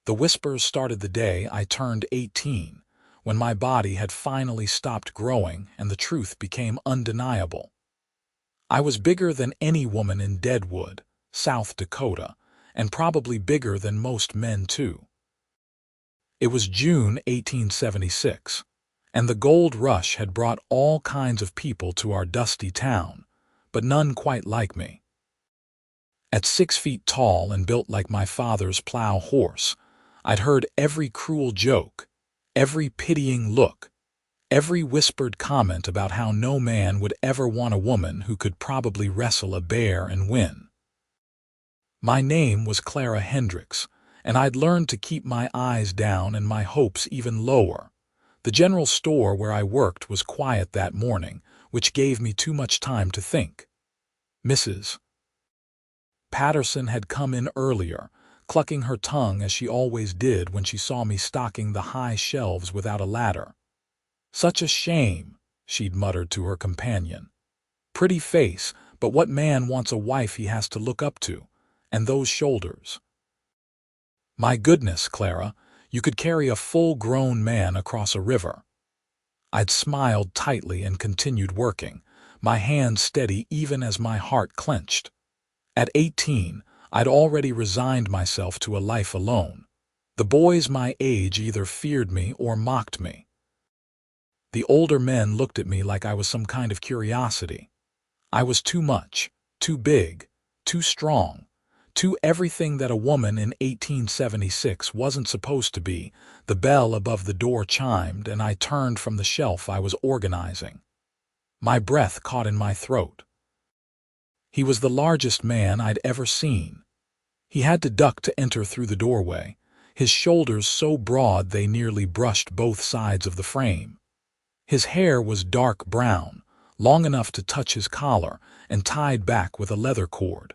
The whispers started the day I turned 18, when my body had finally stopped growing and the truth became undeniable. I was bigger than any woman in Deadwood, South Dakota, and probably bigger than most men too. It was June 1876, and the gold rush had brought all kinds of people to our dusty town, but none quite like me. At 6 feet tall and built like my father's plow horse, I'd heard every cruel joke, every pitying look, every whispered comment about how no man would ever want a woman who could probably wrestle a bear and win. My name was Clara Hendricks, and I'd learned to keep my eyes down and my hopes even lower. The general store where I worked was quiet that morning, which gave me too much time to think. Mrs. Patterson had come in earlier, clucking her tongue as she always did when she saw me stocking the high shelves without a ladder. "Such a shame," she'd muttered to her companion. "Pretty face, but what man wants a wife he has to look up to? And those shoulders." "My goodness, Clara, you could carry a full-grown man across a river." I'd smiled tightly and continued working, my hands steady even as my heart clenched. At 18, I'd already resigned myself to a life alone. The boys my age either feared me or mocked me. The older men looked at me like I was some kind of curiosity. I was too much, too big, too strong, too everything that a woman in 1876 wasn't supposed to be. The bell above the door chimed, and I turned from the shelf I was organizing. My breath caught in my throat. He was the largest man I'd ever seen. He had to duck to enter through the doorway, his shoulders so broad they nearly brushed both sides of the frame. His hair was dark brown, long enough to touch his collar, and tied back with a leather cord.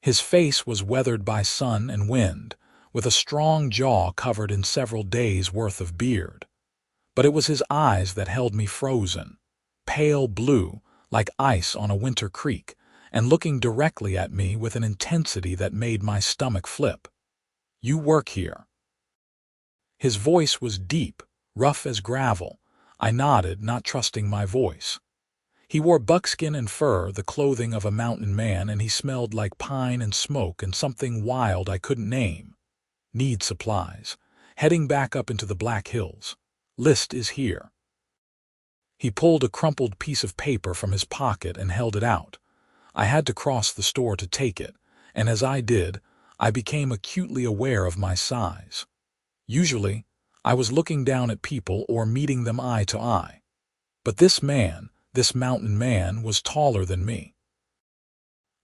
His face was weathered by sun and wind, with a strong jaw covered in several days' worth of beard. But it was his eyes that held me frozen, pale blue, like ice on a winter creek, and looking directly at me with an intensity that made my stomach flip. "You work here." His voice was deep, rough as gravel. I nodded, not trusting my voice. He wore buckskin and fur, the clothing of a mountain man, and he smelled like pine and smoke and something wild I couldn't name. "Need supplies. Heading back up into the Black Hills. List is here." He pulled a crumpled piece of paper from his pocket and held it out. I had to cross the store to take it, and as I did, I became acutely aware of my size. Usually, I was looking down at people or meeting them eye to eye. But this man, this mountain man, was taller than me.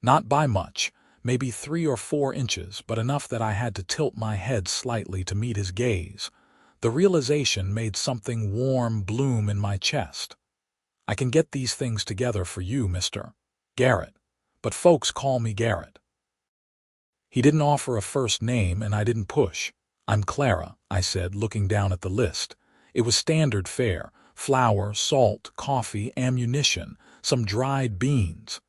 Not by much, maybe 3 or 4 inches, but enough that I had to tilt my head slightly to meet his gaze. The realization made something warm bloom in my chest. "I can get these things together for you, Mr. Garrett, but folks call me Garrett." He didn't offer a first name, and I didn't push. "I'm Clara," I said, looking down at the list. It was standard fare: flour, salt, coffee, ammunition, some dried beans.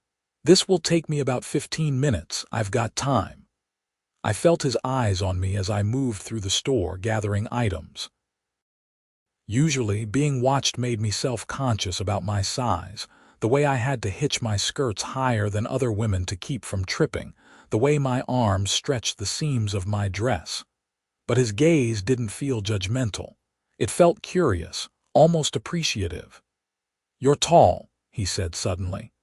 "This will take me about 15 minutes. I've got time." I felt his eyes on me as I moved through the store, gathering items. Usually, being watched made me self-conscious about my size, the way I had to hitch my skirts higher than other women to keep from tripping, the way my arms stretched the seams of my dress. But his gaze didn't feel judgmental. It felt curious, almost appreciative. "You're tall," he said suddenly.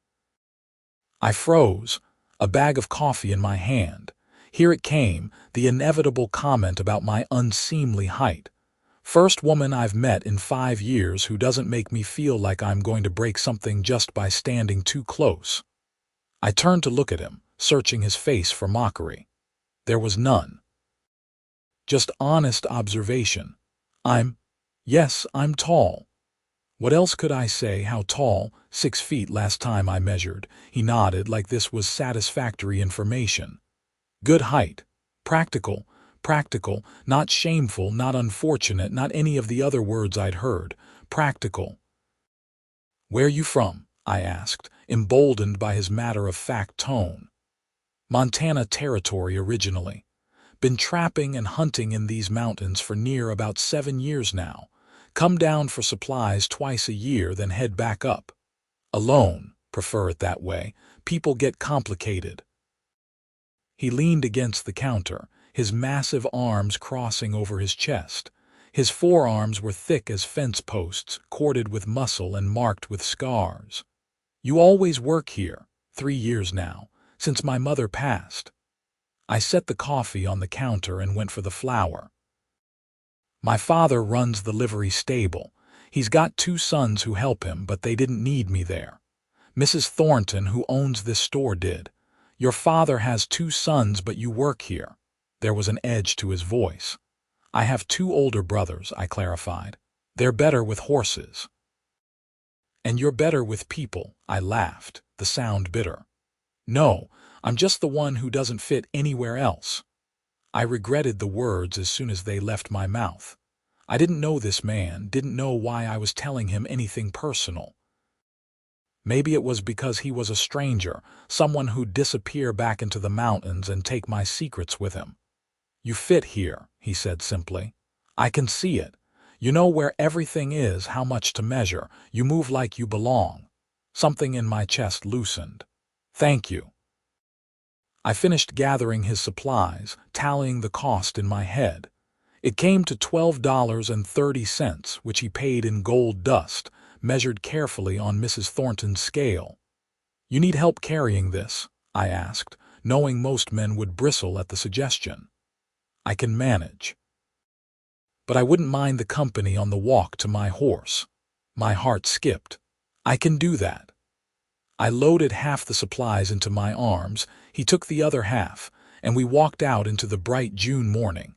I froze, a bag of coffee in my hand. Here it came, the inevitable comment about my unseemly height. First woman I've met in 5 years who doesn't make me feel like I'm going to break something just by standing too close. I turned to look at him, searching his face for mockery. There was none. Just honest observation. Yes, I'm tall." What else could I say? How tall? 6 feet last time I measured. He nodded like this was satisfactory information. "Good height. Practical, not shameful, not unfortunate, not any of the other words I'd heard. Practical." "Where you from?" I asked, emboldened by his matter-of-fact tone. "Montana Territory originally. Been trapping and hunting in these mountains for near about 7 years now. Come down for supplies twice a year, then head back up. Alone, prefer it that way. People get complicated. He leaned against the counter, his massive arms crossing over his chest. His forearms were thick as fence posts, corded with muscle and marked with scars. You always work here, 3 years now, since my mother passed. I set the coffee on the counter and went for the flour. My father runs the livery stable. He's got 2 sons who help him, but they didn't need me there. Mrs. Thornton, who owns this store, did. Your father has 2 sons, but you work here. There was an edge to his voice. I have 2 older brothers, I clarified. They're better with horses. And you're better with people, I laughed, the sound bitter. No, I'm just the one who doesn't fit anywhere else. I regretted the words as soon as they left my mouth. I didn't know this man, didn't know why I was telling him anything personal. Maybe it was because he was a stranger, someone who'd disappear back into the mountains and take my secrets with him. You fit here, he said simply. I can see it. You know where everything is, how much to measure. You move like you belong. Something in my chest loosened. Thank you. I finished gathering his supplies, tallying the cost in my head. It came to $12.30, which he paid in gold dust, measured carefully on Mrs. Thornton's scale. You need help carrying this? I asked, knowing most men would bristle at the suggestion. I can manage. But I wouldn't mind the company on the walk to my horse. My heart skipped. I can do that. I loaded half the supplies into my arms, he took the other half, and we walked out into the bright June morning.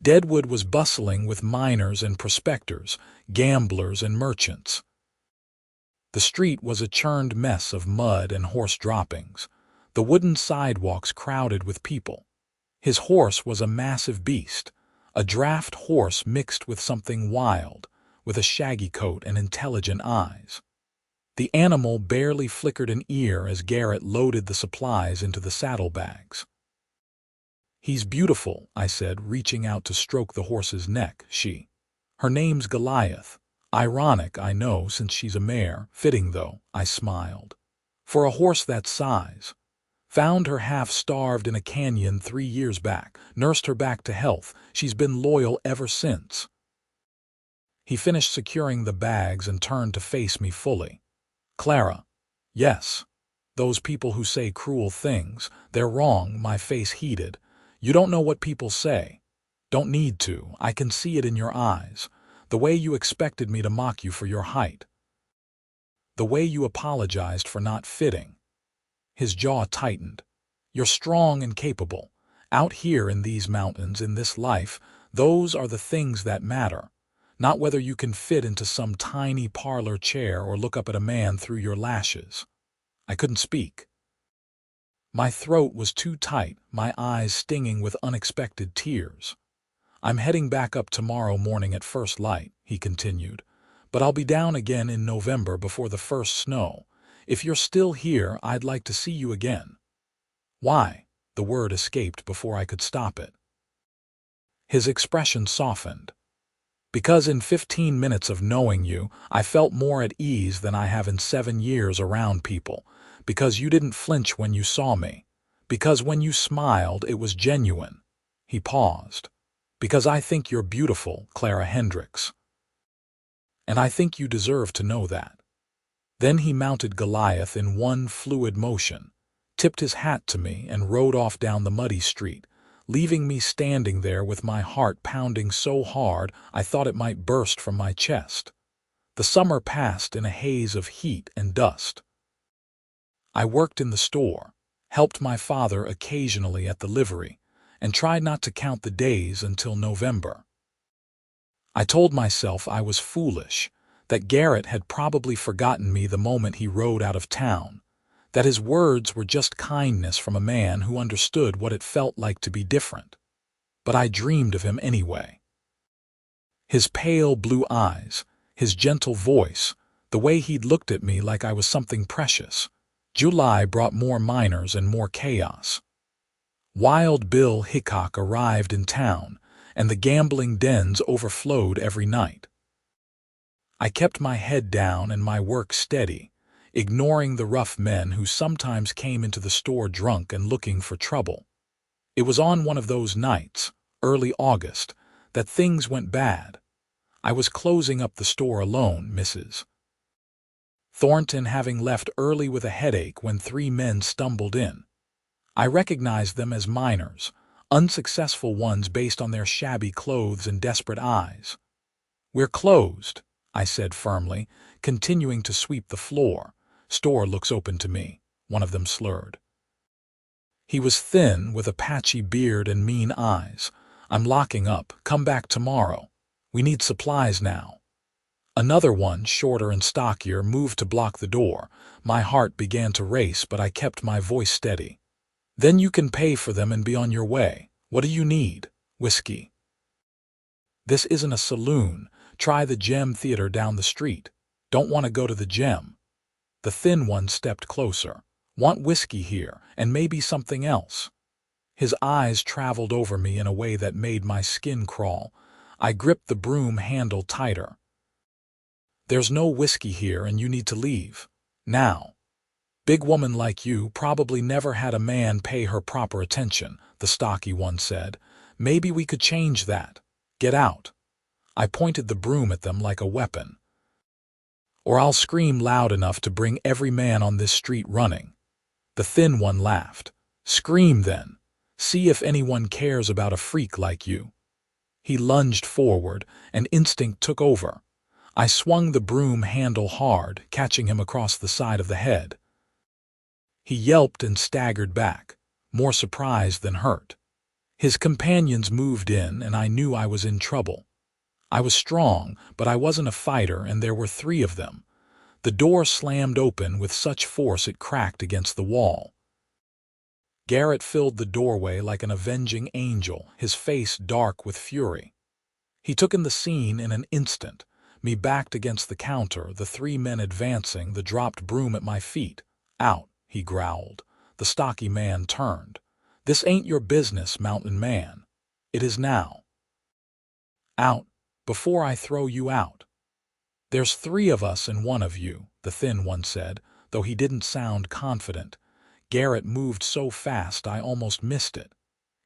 Deadwood was bustling with miners and prospectors, gamblers and merchants. The street was a churned mess of mud and horse droppings, the wooden sidewalks crowded with people. His horse was a massive beast, a draft horse mixed with something wild, with a shaggy coat and intelligent eyes. The animal barely flickered an ear as Garrett loaded the supplies into the saddlebags. He's beautiful, I said, reaching out to stroke the horse's neck. Her name's Goliath. Ironic, I know, since she's a mare. Fitting, though, I smiled. For a horse that size. Found her half-starved in a canyon 3 years back, nursed her back to health. She's been loyal ever since. He finished securing the bags and turned to face me fully. Clara. Yes. Those people who say cruel things, they're wrong, my face heated. You don't know what people say. Don't need to, I can see it in your eyes. The way you expected me to mock you for your height. The way you apologized for not fitting. His jaw tightened. You're strong and capable. Out here in these mountains, in this life, those are the things that matter. Not whether you can fit into some tiny parlor chair or look up at a man through your lashes. I couldn't speak. My throat was too tight, my eyes stinging with unexpected tears. I'm heading back up tomorrow morning at first light, he continued, but I'll be down again in November before the first snow. If you're still here, I'd like to see you again. Why? The word escaped before I could stop it. His expression softened. Because in 15 minutes of knowing you, I felt more at ease than I have in 7 years around people. Because you didn't flinch when you saw me. Because when you smiled, it was genuine. He paused. Because I think you're beautiful, Clara Hendricks. And I think you deserve to know that. Then he mounted Goliath in one fluid motion, tipped his hat to me, and rode off down the muddy street, leaving me standing there with my heart pounding so hard I thought it might burst from my chest. The summer passed in a haze of heat and dust. I worked in the store, helped my father occasionally at the livery, and tried not to count the days until November. I told myself I was foolish, that Garrett had probably forgotten me the moment he rode out of town, that his words were just kindness from a man who understood what it felt like to be different. But I dreamed of him anyway. His pale blue eyes, his gentle voice, the way he'd looked at me like I was something precious. July brought more miners and more chaos. Wild Bill Hickok arrived in town, and the gambling dens overflowed every night. I kept my head down and my work steady, ignoring the rough men who sometimes came into the store drunk and looking for trouble. It was on one of those nights, early August, that things went bad. I was closing up the store alone, Mrs. Thornton having left early with a headache when 3 men stumbled in. I recognized them as miners, unsuccessful ones based on their shabby clothes and desperate eyes. "We're closed," I said firmly, continuing to sweep the floor. "Store looks open to me," one of them slurred. He was thin, with a patchy beard and mean eyes. "I'm locking up. Come back tomorrow. We need supplies now." Another one, shorter and stockier, moved to block the door. My heart began to race, but I kept my voice steady. "Then you can pay for them and be on your way. What do you need? Whiskey?" "This isn't a saloon. Try the Gem Theater down the street." "Don't want to go to the Gem." The thin one stepped closer. "Want whiskey here, and maybe something else." His eyes traveled over me in a way that made my skin crawl. I gripped the broom handle tighter. "There's no whiskey here, and you need to leave. Now." "Big woman like you probably never had a man pay her proper attention," the stocky one said. "Maybe we could change that. Get out." I pointed the broom at them like a weapon. "Or I'll scream loud enough to bring every man on this street running." The thin one laughed. "Scream then. See if anyone cares about a freak like you." He lunged forward, and instinct took over. I swung the broom handle hard, catching him across the side of the head. He yelped and staggered back, more surprised than hurt. His companions moved in, and I knew I was in trouble. I was strong, but I wasn't a fighter, and there were 3 of them. The door slammed open with such force it cracked against the wall. Garrett filled the doorway like an avenging angel, his face dark with fury. He took in the scene in an instant, me backed against the counter, the 3 men advancing, the dropped broom at my feet. "Out," he growled. The stocky man turned. "This ain't your business, mountain man. It is now. Out, before I throw you out." "There's 3 of us and 1 of you," the thin one said, though he didn't sound confident. Garrett moved so fast I almost missed it.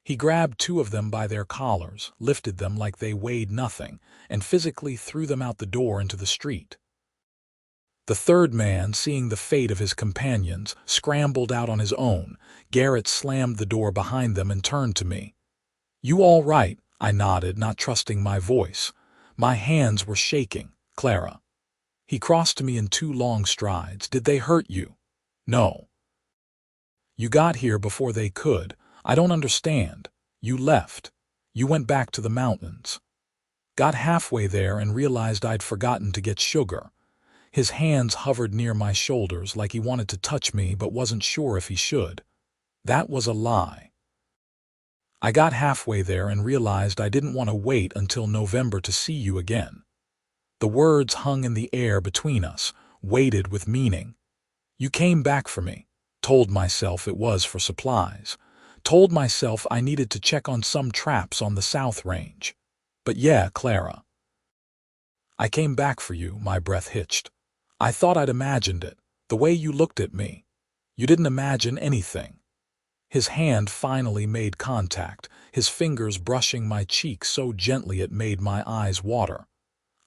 He grabbed 2 of them by their collars, lifted them like they weighed nothing, and physically threw them out the door into the street. The 3rd man, seeing the fate of his companions, scrambled out on his own. Garrett slammed the door behind them and turned to me. "You all right?" I nodded, not trusting my voice. My hands were shaking. "Clara." He crossed to me in 2 long strides. "Did they hurt you?" "No." "You got here before they could. I don't understand. You left. You went back to the mountains." "Got halfway there and realized I'd forgotten to get sugar." His hands hovered near my shoulders like he wanted to touch me but wasn't sure if he should. That was a lie. "I got halfway there and realized I didn't want to wait until November to see you again." The words hung in the air between us, weighted with meaning. "You came back for me." Told myself it was for supplies. Told myself I needed to check on some traps on the South Range. "But yeah, Clara." "I came back for you," my breath hitched. "I thought I'd imagined it, the way you looked at me. You didn't imagine anything." His hand finally made contact, his fingers brushing my cheek so gently it made my eyes water.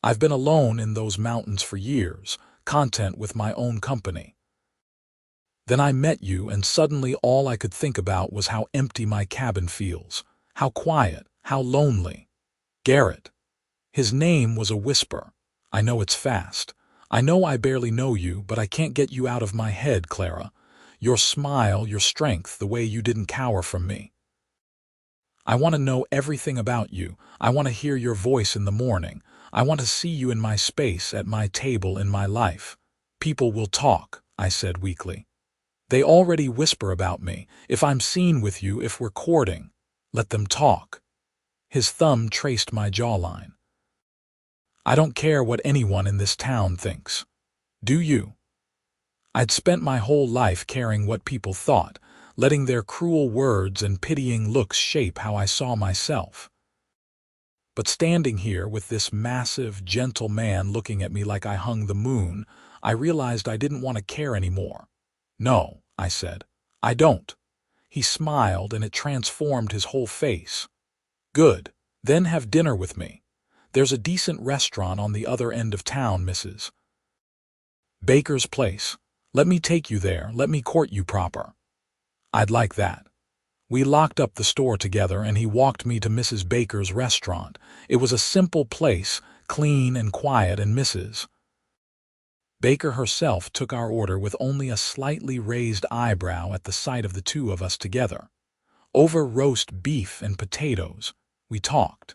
"I've been alone in those mountains for years, content with my own company. Then I met you, and suddenly all I could think about was how empty my cabin feels, how quiet, how lonely." "Garrett." His name was a whisper. "I know it's fast. I know I barely know you, but I can't get you out of my head, Clara. Your smile, your strength, the way you didn't cower from me. I want to know everything about you. I want to hear your voice in the morning. I want to see you in my space, at my table, in my life." "People will talk," I said weakly. "They already whisper about me. If I'm seen with you, if we're courting. Let them talk." His thumb traced my jawline. "I don't care what anyone in this town thinks. Do you?" I'd spent my whole life caring what people thought, letting their cruel words and pitying looks shape how I saw myself. But standing here with this massive, gentle man looking at me like I hung the moon, I realized I didn't want to care anymore. "No," I said. "I don't." He smiled, and it transformed his whole face. "Good. Then have dinner with me. There's a decent restaurant on the other end of town, Mrs. Baker's place. Let me take you there. Let me court you proper." "I'd like that." We locked up the store together, and he walked me to Mrs. Baker's restaurant. It was a simple place, clean and quiet, and Mrs. Baker herself took our order with only a slightly raised eyebrow at the sight of the two of us together. Over roast beef and potatoes, we talked.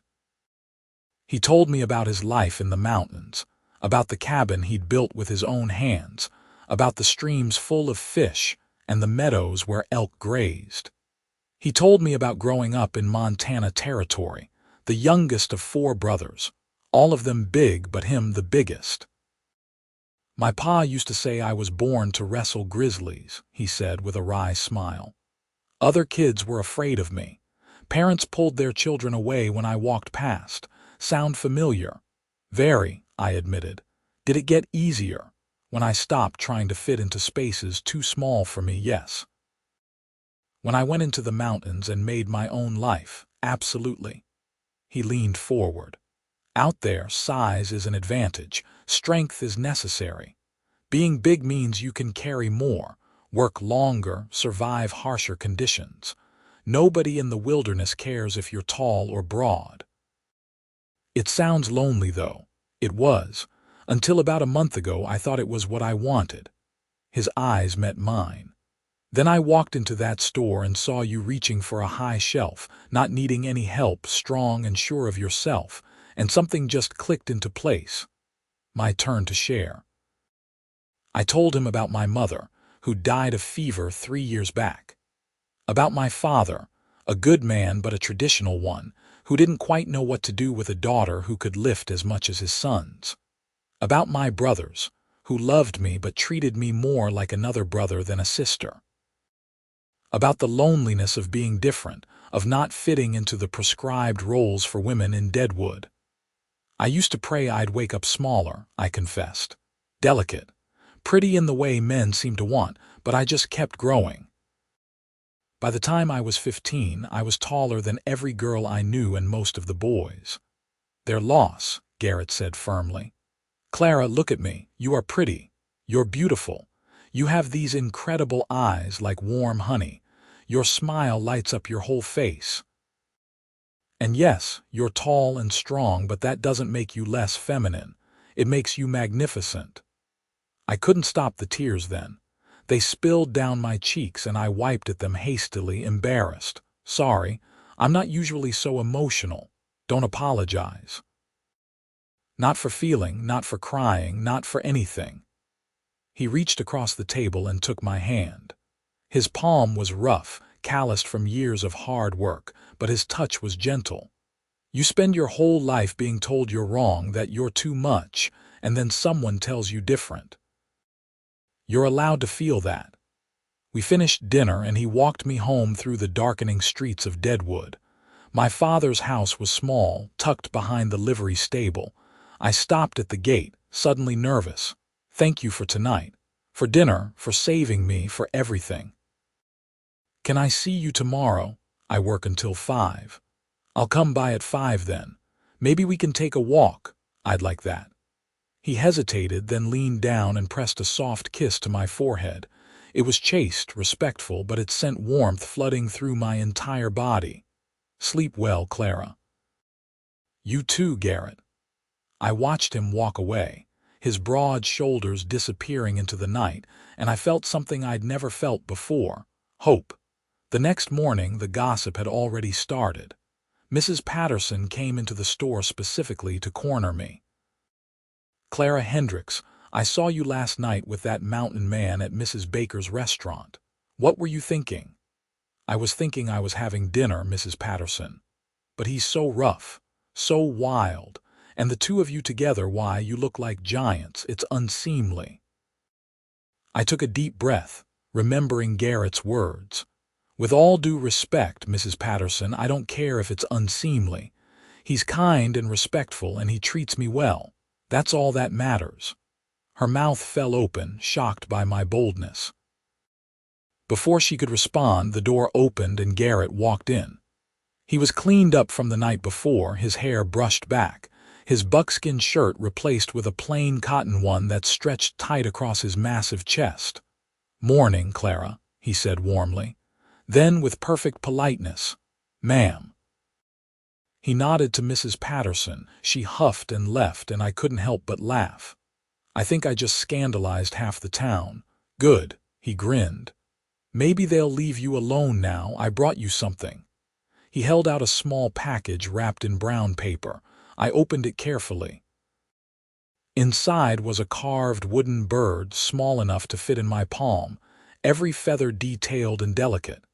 He told me about his life in the mountains, about the cabin he'd built with his own hands, about the streams full of fish and the meadows where elk grazed. He told me about growing up in Montana Territory, the youngest of 4 brothers, all of them big but him the biggest. "My pa used to say I was born to wrestle grizzlies," he said with a wry smile. "Other kids were afraid of me. Parents pulled their children away when I walked past. Sound familiar?" "Very," I admitted. "Did it get easier when I stopped trying to fit into spaces too small for me?" "Yes." "When I went into the mountains and made my own life?" "Absolutely." He leaned forward. "Out there, size is an advantage. Strength is necessary. Being big means you can carry more, work longer, survive harsher conditions. Nobody in the wilderness cares if you're tall or broad." "It sounds lonely, though." It was. Until about a month ago, I thought it was what I wanted. His eyes met mine. "Then I walked into that store and saw you reaching for a high shelf, not needing any help, strong and sure of yourself, and something just clicked into place." My turn to share. I told him about my mother, who died of fever 3 years back. About my father, a good man but a traditional one, who didn't quite know what to do with a daughter who could lift as much as his sons. About my brothers, who loved me but treated me more like another brother than a sister. About the loneliness of being different, of not fitting into the prescribed roles for women in Deadwood. "I used to pray I'd wake up smaller," I confessed. "Delicate. Pretty in the way men seem to want, but I just kept growing. By the time I was 15, I was taller than every girl I knew and most of the boys." "Their loss," Garrett said firmly. "Clara, look at me. You are pretty. You're beautiful. You have these incredible eyes like warm honey. Your smile lights up your whole face. And yes, you're tall and strong, but that doesn't make you less feminine. It makes you magnificent." I couldn't stop the tears then. They spilled down my cheeks and I wiped at them hastily, embarrassed. "Sorry, I'm not usually so emotional. Don't apologize." "Not for feeling, not for crying, not for anything." He reached across the table and took my hand. His palm was rough, calloused from years of hard work, but his touch was gentle. "You spend your whole life being told you're wrong, that you're too much, and then someone tells you different. You're allowed to feel that." We finished dinner and he walked me home through the darkening streets of Deadwood. My father's house was small, tucked behind the livery stable. I stopped at the gate, suddenly nervous. "Thank you for tonight. For dinner, for saving me, for everything." "Can I see you tomorrow?" "I work until 5. "I'll come by at 5 then. Maybe we can take a walk." "I'd like that." He hesitated, then leaned down and pressed a soft kiss to my forehead. It was chaste, respectful, but it sent warmth flooding through my entire body. "Sleep well, Clara." "You too, Garrett." I watched him walk away, his broad shoulders disappearing into the night, and I felt something I'd never felt before: hope. The next morning, the gossip had already started. Mrs. Patterson came into the store specifically to corner me. "Clara Hendricks, I saw you last night with that mountain man at Mrs. Baker's restaurant. What were you thinking?" "I was thinking I was having dinner, Mrs. Patterson. But he's so rough, so wild, and the two of you together, why, you look like giants. It's unseemly." I took a deep breath, remembering Garrett's words. With all due respect, Mrs. Patterson, I don't care if it's unseemly. He's kind and respectful, and he treats me well. That's all that matters." Her mouth fell open, shocked by my boldness. Before she could respond, the door opened and Garrett walked in. He was cleaned up from the night before, his hair brushed back, his buckskin shirt replaced with a plain cotton one that stretched tight across his massive chest. "Morning, Clara," he said warmly. Then, with perfect politeness, "Ma'am." He nodded to Mrs. Patterson. She huffed and left, and I couldn't help but laugh. I think I just scandalized half the town. "Good," he grinned. "Maybe they'll leave you alone now. I brought you something." He held out a small package wrapped in brown paper. I opened it carefully. Inside was a carved wooden bird small enough to fit in my palm, every feather detailed and delicate.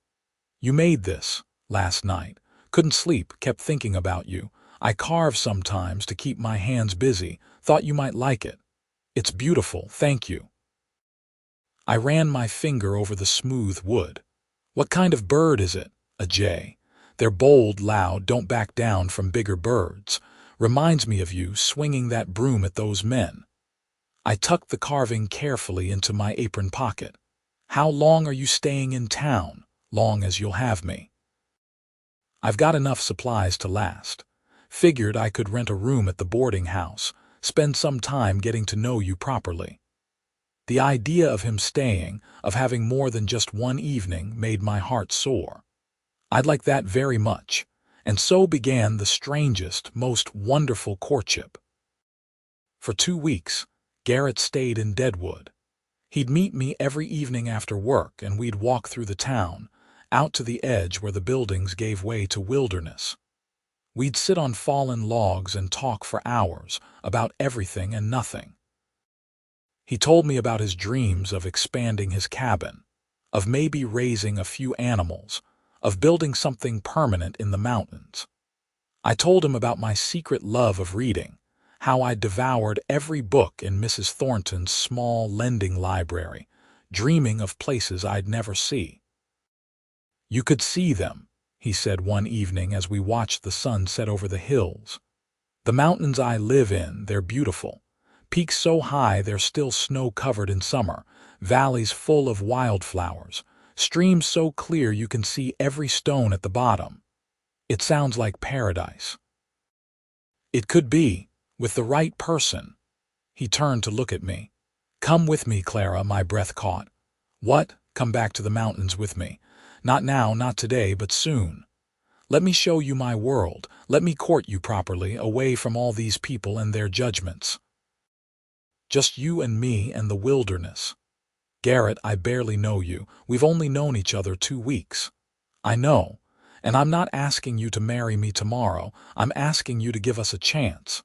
"You made this last night. Couldn't sleep, kept thinking about you. I carve sometimes to keep my hands busy. Thought you might like it. It's beautiful, thank you." I ran my finger over the smooth wood. "What kind of bird is it?" "A jay. They're bold, loud, don't back down from bigger birds. Reminds me of you swinging that broom at those men." I tucked the carving carefully into my apron pocket. "How long are you staying in town?" "Long as you'll have me." "I've got enough supplies to last. Figured I could rent a room at the boarding house, spend some time getting to know you properly." The idea of him staying, of having more than just one evening, made my heart soar. I'd like that very much, and so began the strangest, most wonderful courtship. For 2 weeks, Garrett stayed in Deadwood. He'd meet me every evening after work, and we'd walk through the town, out to the edge where the buildings gave way to wilderness. We'd sit on fallen logs and talk for hours about everything and nothing. He told me about his dreams of expanding his cabin, of maybe raising a few animals, of building something permanent in the mountains. I told him about my secret love of reading, how I devoured every book in Mrs. Thornton's small lending library, dreaming of places I'd never see. "You could see them," he said one evening as we watched the sun set over the hills. "The mountains I live in, they're beautiful. Peaks so high they're still snow-covered in summer, valleys full of wildflowers, streams so clear you can see every stone at the bottom. It sounds like paradise." "It could be, with the right person." He turned to look at me. "Come with me, Clara," my breath caught. "What? Come back to the mountains with me? Not now, not today, but soon. Let me show you my world. Let me court you properly, away from all these people and their judgments. Just you and me and the wilderness. Garrett, I barely know you. We've only known each other 2 weeks. I know, and I'm not asking you to marry me tomorrow. I'm asking you to give us a chance.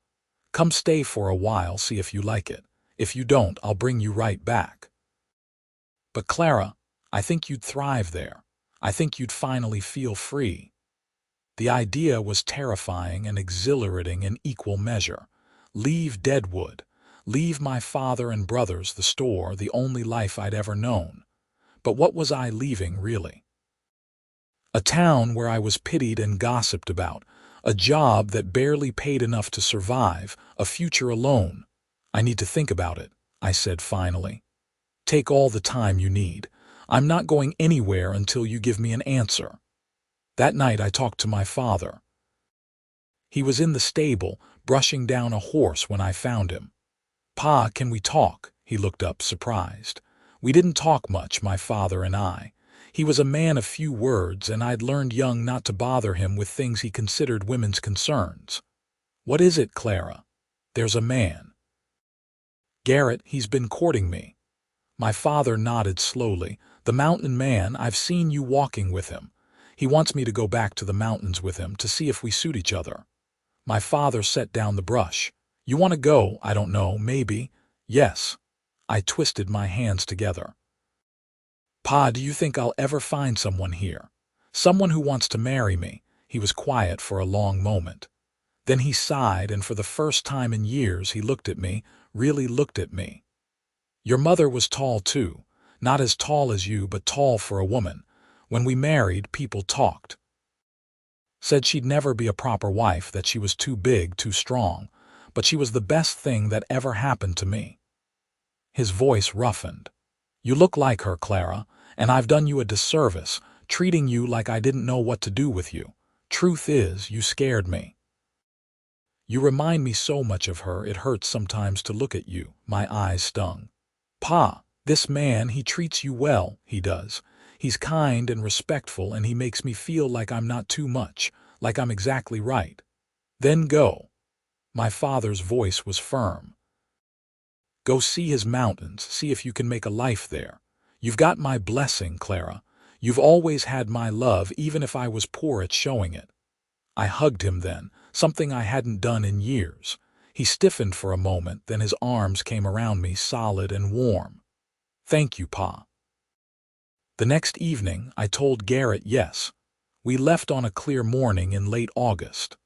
Come stay for a while, see if you like it. If you don't, I'll bring you right back." "But Clara, I think you'd thrive there. I think you'd finally feel free." The idea was terrifying and exhilarating in equal measure. Leave Deadwood. Leave my father and brothers, the store, the only life I'd ever known. But what was I leaving, really? A town where I was pitied and gossiped about, a job that barely paid enough to survive, a future alone. "I need to think about it," I said finally. "Take all the time you need. I'm not going anywhere until you give me an answer." That night I talked to my father. He was in the stable, brushing down a horse when I found him. "Pa, can we talk?" He looked up, surprised. We didn't talk much, my father and I. He was a man of few words, and I'd learned young not to bother him with things he considered women's concerns. "What is it, Clara?" "There's a man." "Garrett, he's been courting me." My father nodded slowly. "The mountain man, I've seen you walking with him. He wants me to go back to the mountains with him to see if we suit each other." My father set down the brush. "You want to go? I don't know, maybe." "Yes." I twisted my hands together. "Pa, do you think I'll ever find someone here? Someone who wants to marry me?" He was quiet for a long moment. Then he sighed, and for the first time in years he looked at me, really looked at me. "Your mother was tall too. Not as tall as you, but tall for a woman. When we married, people talked. Said she'd never be a proper wife, that she was too big, too strong, but she was the best thing that ever happened to me. His voice roughened. You look like her, Clara, and I've done you a disservice, treating you like I didn't know what to do with you. Truth is, you scared me. You remind me so much of her, it hurts sometimes to look at you. My eyes stung. Pa, this man, he treats you well, he does. He's kind and respectful, and he makes me feel like I'm not too much, like I'm exactly right. Then go. My father's voice was firm. Go see his mountains, see if you can make a life there. You've got my blessing, Clara. You've always had my love, even if I was poor at showing it. I hugged him then, something I hadn't done in years. He stiffened for a moment, then his arms came around me, solid and warm. Thank you, Pa. The next evening, I told Garrett yes. We left on a clear morning in late August.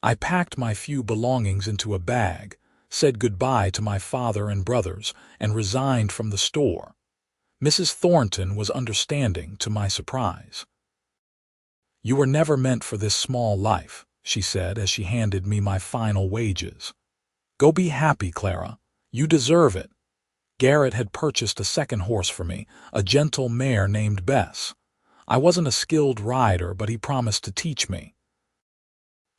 I packed my few belongings into a bag, said goodbye to my father and brothers, and resigned from the store. Mrs. Thornton was understanding, to my surprise. You were never meant for this small life, she said as she handed me my final wages. Go be happy, Clara. You deserve it. Garrett had purchased a second horse for me, a gentle mare named Bess. I wasn't a skilled rider, but he promised to teach me.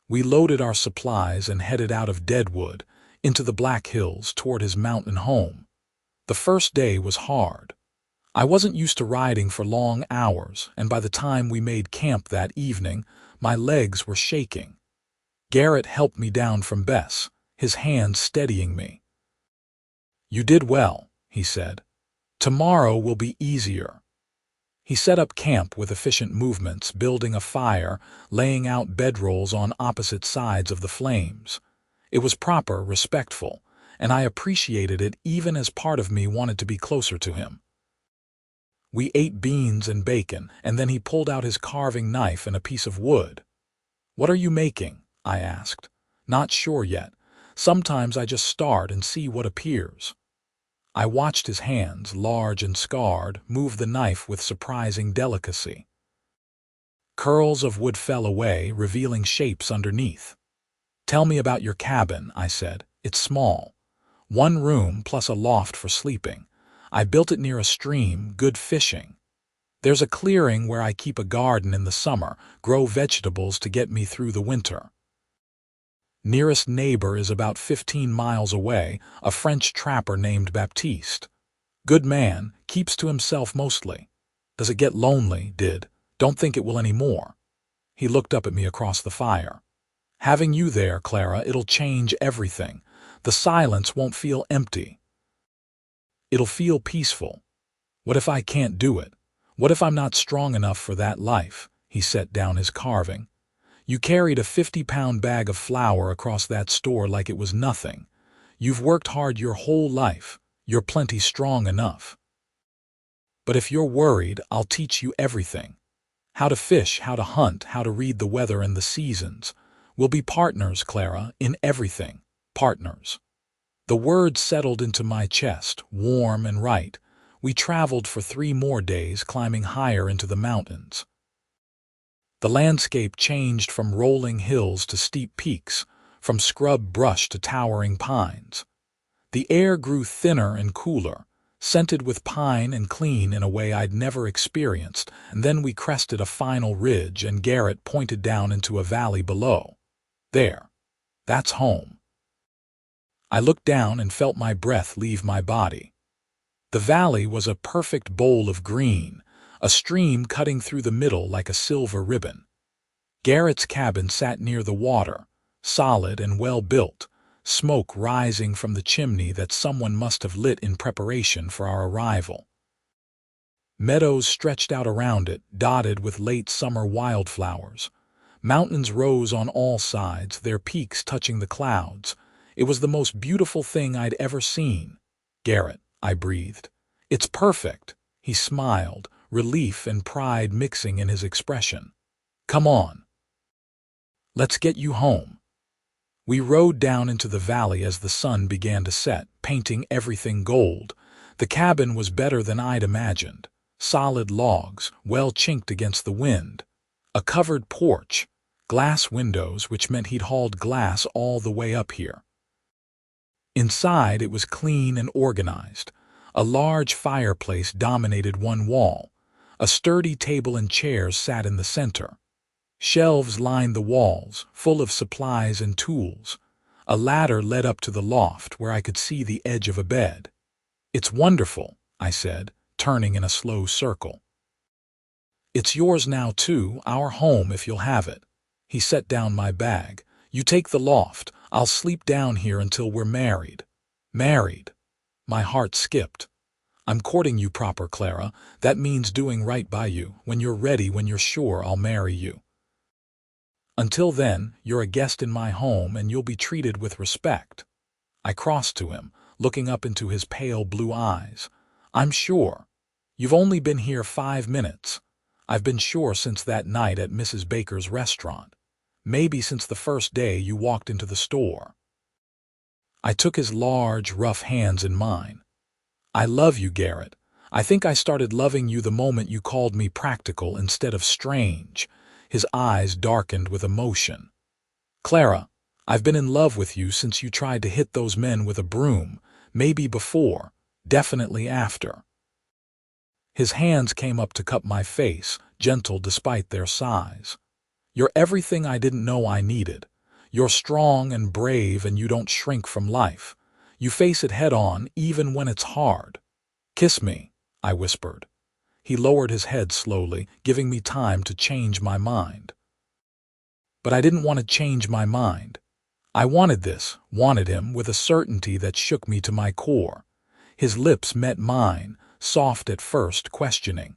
We loaded our supplies and headed out of Deadwood, into the Black Hills toward his mountain home. The first day was hard. I wasn't used to riding for long hours, and by the time we made camp that evening, my legs were shaking. Garrett helped me down from Bess, his hand steadying me. You did well, he said. Tomorrow will be easier. He set up camp with efficient movements, building a fire, laying out bedrolls on opposite sides of the flames. It was proper, respectful, and I appreciated it even as part of me wanted to be closer to him. We ate beans and bacon, and then he pulled out his carving knife and a piece of wood. What are you making? I asked. Not sure yet. Sometimes I just start and see what appears. I watched his hands, large and scarred, move the knife with surprising delicacy. Curls of wood fell away, revealing shapes underneath. Tell me about your cabin, I said. It's small. 1 room plus a loft for sleeping. I built it near a stream, good fishing. There's a clearing where I keep a garden in the summer, grow vegetables to get me through the winter. Nearest neighbor is about 15 miles away, a French trapper named Baptiste. Good man, keeps to himself mostly. Does it get lonely, Don't think it will anymore. He looked up at me across the fire. Having you there, Clara, it'll change everything. The silence won't feel empty. It'll feel peaceful. What if I can't do it? What if I'm not strong enough for that life? He set down his carving. You carried a 50-pound bag of flour across that store like it was nothing. You've worked hard your whole life. You're plenty strong enough. But if you're worried, I'll teach you everything. How to fish, how to hunt, how to read the weather and the seasons. We'll be partners, Clara, in everything. Partners. The words settled into my chest, warm and right. We traveled for 3 more days, climbing higher into the mountains. The landscape changed from rolling hills to steep peaks, from scrub brush to towering pines. The air grew thinner and cooler, scented with pine and clean in a way I'd never experienced, and then we crested a final ridge and Garrett pointed down into a valley below. There. That's home. I looked down and felt my breath leave my body. The valley was a perfect bowl of green, a stream cutting through the middle like a silver ribbon. Garrett's cabin sat near the water, solid and well-built, smoke rising from the chimney that someone must have lit in preparation for our arrival. Meadows stretched out around it, dotted with late summer wildflowers. Mountains rose on all sides, their peaks touching the clouds. It was the most beautiful thing I'd ever seen. Garrett, I breathed. It's perfect. He smiled, relief and pride mixing in his expression. Come on. Let's get you home. We rode down into the valley as the sun began to set, painting everything gold. The cabin was better than I'd imagined. solid logs, well chinked against the wind, a covered porch, glass windows, which meant he'd hauled glass all the way up here. Inside, it was clean and organized. A large fireplace dominated one wall. A sturdy table and chairs sat in the center. Shelves lined the walls, full of supplies and tools. A ladder led up to the loft where I could see the edge of a bed. "It's wonderful," I said, turning in a slow circle. "It's yours now, too, our home if you'll have it." He set down my bag. "You take the loft. I'll sleep down here until we're married." Married? My heart skipped. "I'm courting you proper, Clara. That means doing right by you. When you're ready, when you're sure, I'll marry you. Until then, you're a guest in my home and you'll be treated with respect." I crossed to him, looking up into his pale blue eyes. "I'm sure. You've only been here 5 minutes. I've been sure since that night at Mrs. Baker's restaurant. Maybe since the first day you walked into the store." I took his large, rough hands in mine. "I love you, Garrett. I think I started loving you the moment you called me practical instead of strange." His eyes darkened with emotion. "Clara, I've been in love with you since you tried to hit those men with a broom, maybe before, definitely after." His hands came up to cup my face, gentle despite their size. "You're everything I didn't know I needed. You're strong and brave, and you don't shrink from life. You face it head on, even when it's hard. Kiss me," I whispered. He lowered his head slowly, giving me time to change my mind. But I didn't want to change my mind. I wanted this, wanted him, with a certainty that shook me to my core. His lips met mine, soft at first, questioning.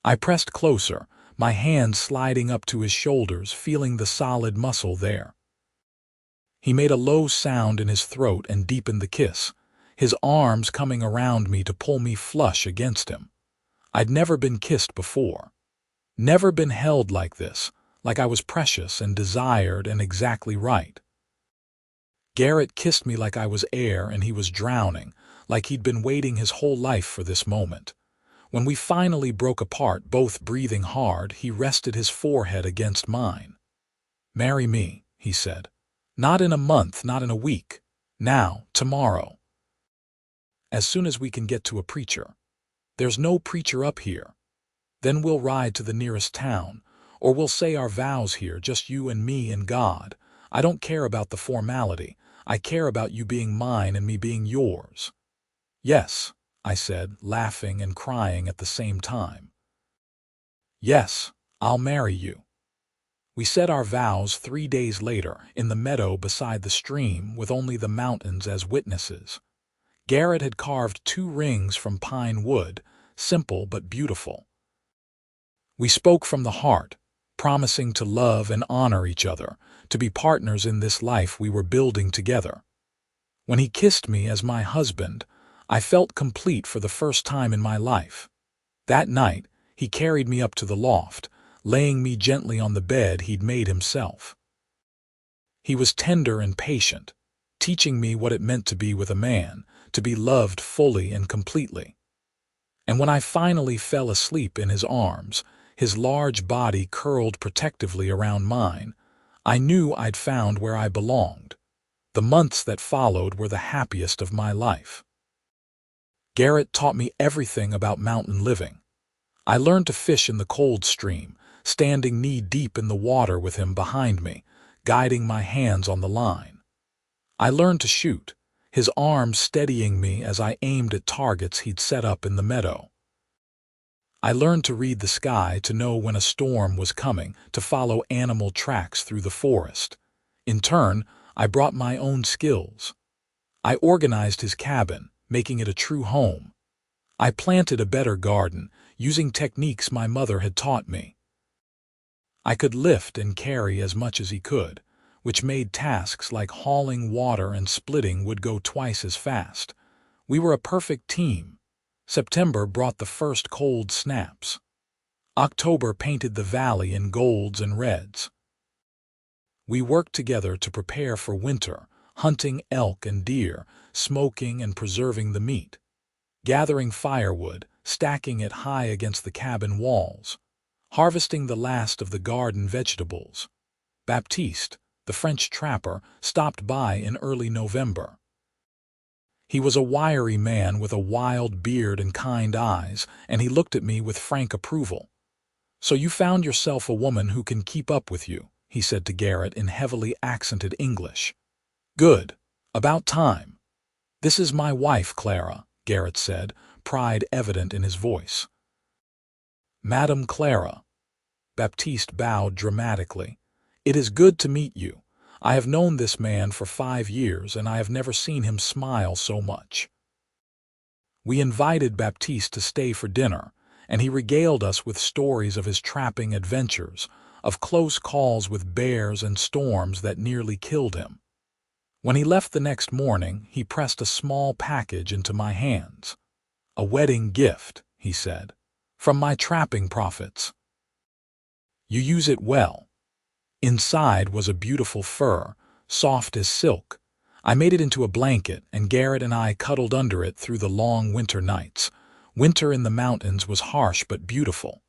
I pressed closer, my hands sliding up to his shoulders, feeling the solid muscle there. He made a low sound in his throat and deepened the kiss, his arms coming around me to pull me flush against him. I'd never been kissed before. Never been held like this, like I was precious and desired and exactly right. Garrett kissed me like I was air and he was drowning, like he'd been waiting his whole life for this moment. When we finally broke apart, both breathing hard, he rested his forehead against mine. "Marry me," he said. "Not in a month, not in a week. Now, tomorrow. As soon as we can get to a preacher. There's no preacher up here. Then we'll ride to the nearest town, or we'll say our vows here, just you and me and God. I don't care about the formality. I care about you being mine and me being yours." "Yes," I said, laughing and crying at the same time. "Yes, I'll marry you." We said our vows 3 days later, in the meadow beside the stream, with only the mountains as witnesses. Garrett had carved 2 rings from pine wood, simple but beautiful. We spoke from the heart, promising to love and honor each other, to be partners in this life we were building together. When he kissed me as my husband, I felt complete for the first time in my life. That night, he carried me up to the loft, laying me gently on the bed he'd made himself. He was tender and patient, teaching me what it meant to be with a man, to be loved fully and completely. And when I finally fell asleep in his arms, his large body curled protectively around mine, I knew I'd found where I belonged. The months that followed were the happiest of my life. Garrett taught me everything about mountain living. I learned to fish in the cold stream, standing knee-deep in the water with him behind me, guiding my hands on the line. I learned to shoot, his arms steadying me as I aimed at targets he'd set up in the meadow. I learned to read the sky, to know when a storm was coming, to follow animal tracks through the forest. In turn, I brought my own skills. I organized his cabin, making it a true home. I planted a better garden, using techniques my mother had taught me. I could lift and carry as much as he could, which made tasks like hauling water and splitting wood go twice as fast. We were a perfect team. September brought the first cold snaps. October painted the valley in golds and reds. We worked together to prepare for winter, hunting elk and deer, smoking and preserving the meat, gathering firewood, stacking it high against the cabin walls, harvesting the last of the garden vegetables. Baptiste, the French trapper, stopped by in early November. He was a wiry man with a wild beard and kind eyes, and he looked at me with frank approval. "So you found yourself a woman who can keep up with you," he said to Garrett in heavily accented English. "Good. About time." "This is my wife, Clara," Garrett said, pride evident in his voice. "Madame Clara." Baptiste bowed dramatically. "It is good to meet you. I have known this man for 5 years, and I have never seen him smile so much." We invited Baptiste to stay for dinner, and he regaled us with stories of his trapping adventures, of close calls with bears and storms that nearly killed him. When he left the next morning, he pressed a small package into my hands. "A wedding gift," he said, "from my trapping profits. You use it well." Inside was a beautiful fur, soft as silk. I made it into a blanket, and Garrett and I cuddled under it through the long winter nights. Winter in the mountains was harsh but beautiful.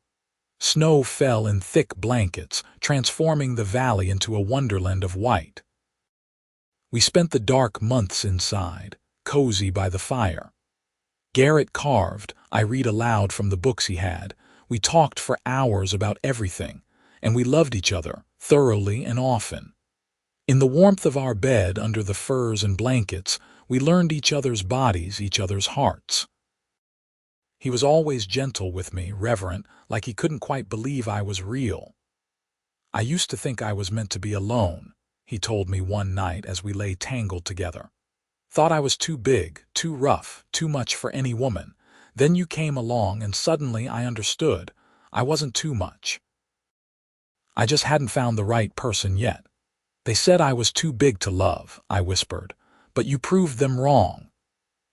Snow fell in thick blankets, transforming the valley into a wonderland of white. We spent the dark months inside, cozy by the fire. Garrett carved, I read aloud from the books he had. We talked for hours about everything, and we loved each other, thoroughly and often. In the warmth of our bed under the furs and blankets, we learned each other's bodies, each other's hearts. He was always gentle with me, reverent, like he couldn't quite believe I was real. "I used to think I was meant to be alone," he told me one night as we lay tangled together. "Thought I was too big, too rough, too much for any woman. Then you came along and suddenly I understood. I wasn't too much. I just hadn't found the right person yet. They said I was too big to love," I whispered, "but you proved them wrong.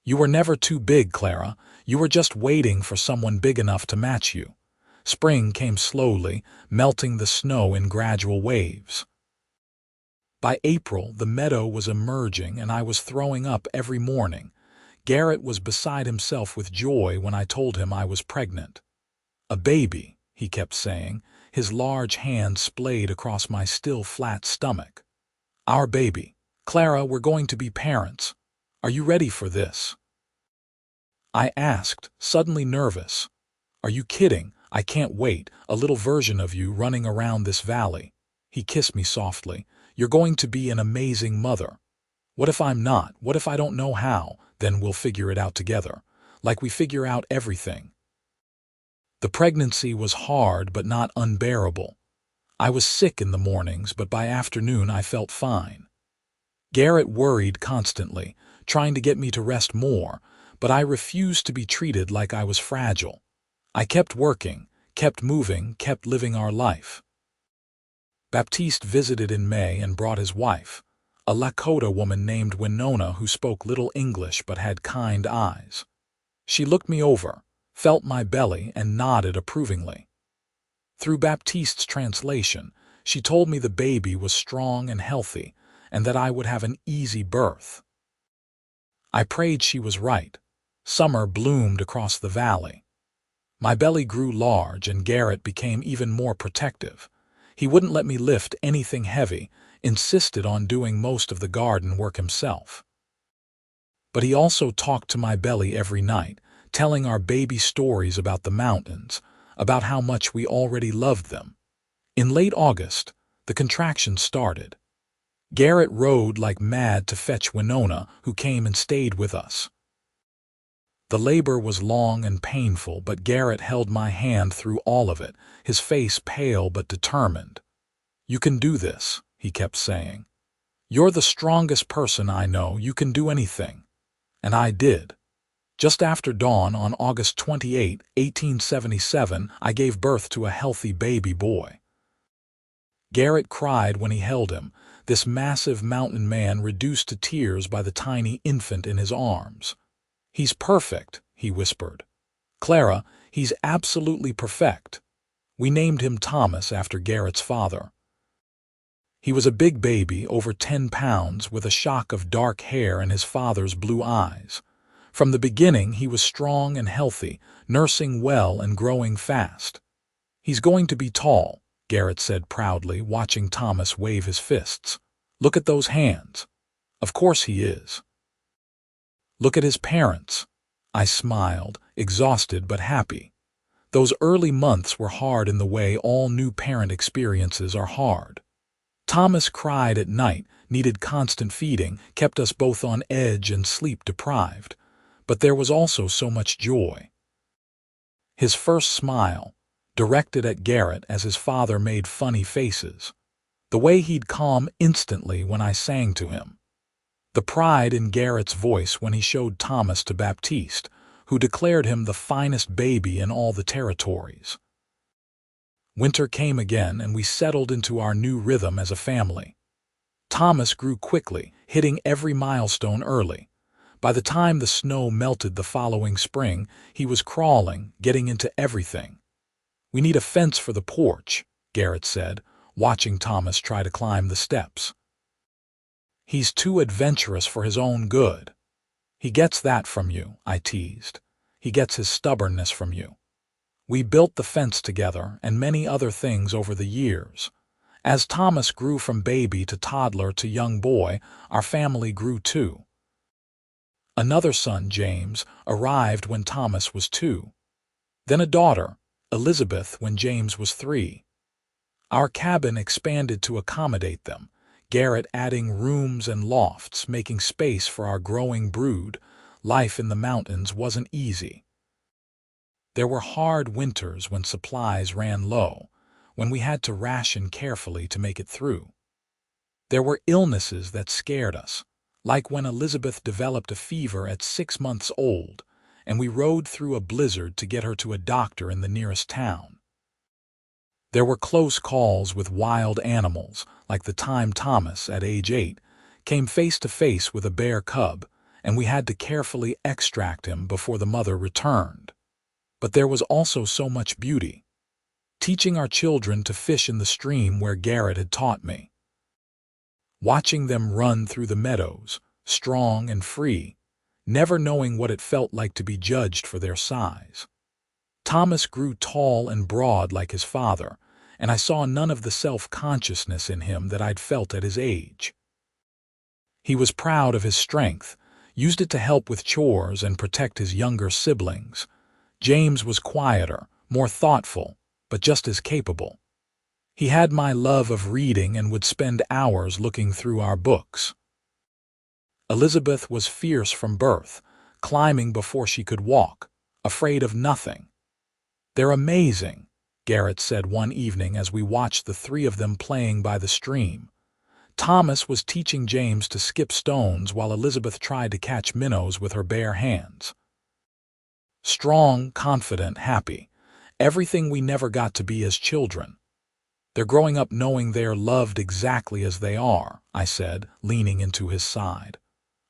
You were never too big, Clara. You were just waiting for someone big enough to match you." Spring came slowly, melting the snow in gradual waves. By April, the meadow was emerging and I was throwing up every morning. Garrett was beside himself with joy when I told him I was pregnant. "A baby," he kept saying, his large hand splayed across my still flat stomach. "Our baby. Clara, we're going to be parents. Are you ready for this?" I asked, suddenly nervous. "Are you kidding? I can't wait. A little version of you running around this valley." He kissed me softly. "You're going to be an amazing mother." "What if I'm not? What if I don't know how? Then we'll figure it out together, like we figure out everything." The pregnancy was hard but not unbearable. I was sick in the mornings, but by afternoon I felt fine. Garrett worried constantly, trying to get me to rest more, but I refused to be treated like I was fragile. I kept working, kept moving, kept living our life. Baptiste visited in May and brought his wife, a Lakota woman named Winona who spoke little English but had kind eyes. She looked me over, felt my belly, and nodded approvingly. Through Baptiste's translation, she told me the baby was strong and healthy, and that I would have an easy birth. I prayed she was right. Summer bloomed across the valley. My belly grew large, and Garrett became even more protective. He wouldn't let me lift anything heavy, insisted on doing most of the garden work himself. But he also talked to my belly every night, telling our baby stories about the mountains, about how much we already loved them. In late August, the contractions started. Garrett rode like mad to fetch Winona, who came and stayed with us. The labor was long and painful, but Garrett held my hand through all of it, his face pale but determined. "You can do this," he kept saying. "You're the strongest person I know. You can do anything." And I did. Just after dawn on August 28, 1877, I gave birth to a healthy baby boy. Garrett cried when he held him, this massive mountain man reduced to tears by the tiny infant in his arms. "He's perfect," he whispered. "Clara, he's absolutely perfect." We named him Thomas after Garrett's father. He was a big baby, over 10 pounds, with a shock of dark hair and his father's blue eyes. From the beginning, he was strong and healthy, nursing well and growing fast. "He's going to be tall," Garrett said proudly, watching Thomas wave his fists. "Look at those hands." "Of course he is." "Look at his parents." I smiled, exhausted but happy. Those early months were hard in the way all new parent experiences are hard. Thomas cried at night, needed constant feeding, kept us both on edge and sleep-deprived. But there was also so much joy. His first smile, directed at Garrett as his father made funny faces. The way he'd calm instantly when I sang to him. The pride in Garrett's voice when he showed Thomas to Baptiste, who declared him the finest baby in all the territories. Winter came again, and we settled into our new rhythm as a family. Thomas grew quickly, hitting every milestone early. By the time the snow melted the following spring, he was crawling, getting into everything. "We need a fence for the porch," Garrett said, watching Thomas try to climb the steps. "He's too adventurous for his own good." "He gets that from you," I teased. "He gets his stubbornness from you." We built the fence together and many other things over the years. As Thomas grew from baby to toddler to young boy, our family grew too. Another son, James, arrived when Thomas was 2. Then a daughter, Elizabeth, when James was 3. Our cabin expanded to accommodate them, Garrett adding rooms and lofts, making space for our growing brood. Life in the mountains wasn't easy. There were hard winters when supplies ran low, when we had to ration carefully to make it through. There were illnesses that scared us, like when Elizabeth developed a fever at 6 months old, and we rode through a blizzard to get her to a doctor in the nearest town. There were close calls with wild animals, like the time Thomas, at age 8, came face to face with a bear cub, and we had to carefully extract him before the mother returned. But there was also so much beauty. Teaching our children to fish in the stream where Garrett had taught me. Watching them run through the meadows, strong and free, never knowing what it felt like to be judged for their size. Thomas grew tall and broad like his father, and I saw none of the self-consciousness in him that I'd felt at his age. He was proud of his strength, used it to help with chores and protect his younger siblings. James was quieter, more thoughtful, but just as capable. He had my love of reading and would spend hours looking through our books. Elizabeth was fierce from birth, climbing before she could walk, afraid of nothing. "They're amazing," Garrett said one evening as we watched the 3 of them playing by the stream. Thomas was teaching James to skip stones while Elizabeth tried to catch minnows with her bare hands. Strong, confident, happy. Everything we never got to be as children. "They're growing up knowing they're loved exactly as they are," I said, leaning into his side.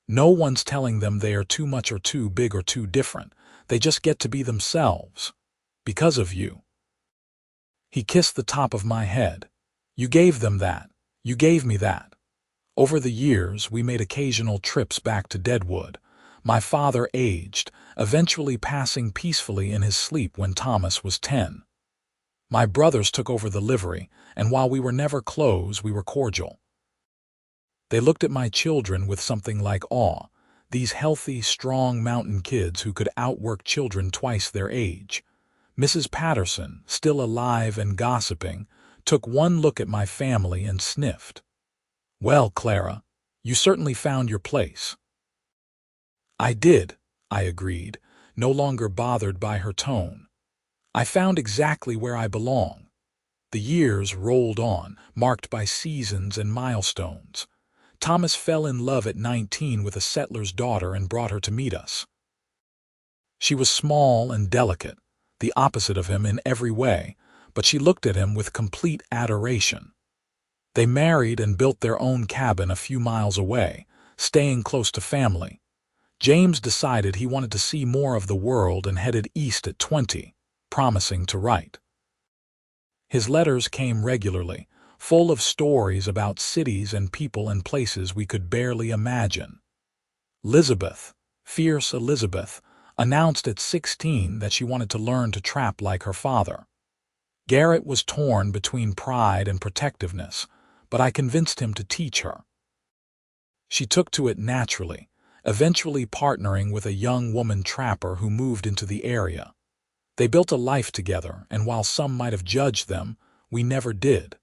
"No one's telling them they are too much or too big or too different. They just get to be themselves. Because of you." He kissed the top of my head. "You gave them that. You gave me that." Over the years, we made occasional trips back to Deadwood. My father aged, eventually passing peacefully in his sleep when Thomas was 10. My brothers took over the livery, and while we were never close, we were cordial. They looked at my children with something like awe, these healthy, strong mountain kids who could outwork children twice their age. Mrs. Patterson, still alive and gossiping, took one look at my family and sniffed. "Well, Clara, you certainly found your place." "I did," I agreed, no longer bothered by her tone. "I found exactly where I belong." The years rolled on, marked by seasons and milestones. Thomas fell in love at 19 with a settler's daughter and brought her to meet us. She was small and delicate, the opposite of him in every way, but she looked at him with complete adoration. They married and built their own cabin a few miles away, staying close to family. James decided he wanted to see more of the world and headed east at 20, promising to write. His letters came regularly, full of stories about cities and people and places we could barely imagine. "Elizabeth," Fierce Elizabeth, announced at 16 that she wanted to learn to trap like her father. Garrett was torn between pride and protectiveness, but I convinced him to teach her. She took to it naturally, eventually partnering with a young woman trapper who moved into the area. They built a life together, and while some might have judged them, we never did.